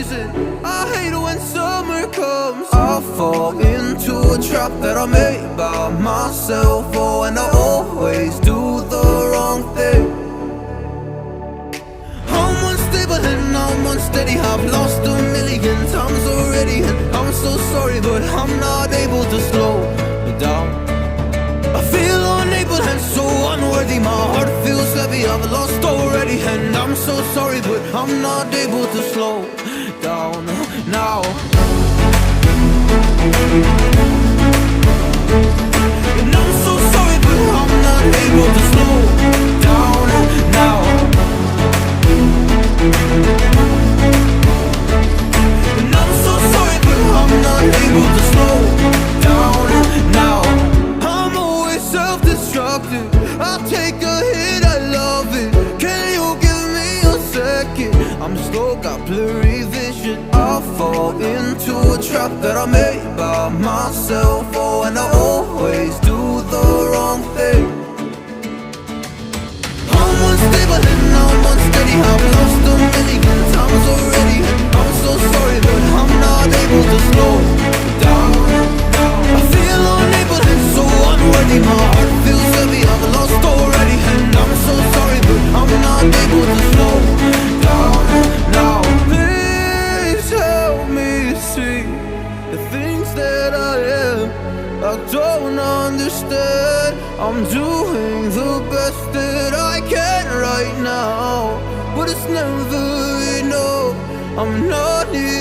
season. I hate when summer comes. I fall into a trap that I made by myself. Oh, and I always do the wrong thing. I'm unstable and I'm unsteady. I've lost a million times already, and I'm so sorry, but I'm not able to slow down. I feel unable and so unworthy. My heart feels heavy, I've lost already, and I'm so sorry, but I'm not able to slow down now. And I'm so sorry, but I'm not able to slow down now. And I'm so sorry, but I'm not able to slow down now. I'm always self-destructive. I'll take a hit, I love it. Can you give me a second? I'm slow, got blurry vision. I fall into a trap that I made by myself. Oh, and I always do the wrong thing. I'm unstable and I'm unsteady. I've lost a million times already, and I'm so sorry, but I'm not able to slow down. I feel unable and so unworthy. My heart feels heavy, I've lost already, and I'm so sorry, but I'm not able to slow down now. Please help me see the things that I am. I don't understand. I'm doing the best that I can right now, but it's never enough. I'm not here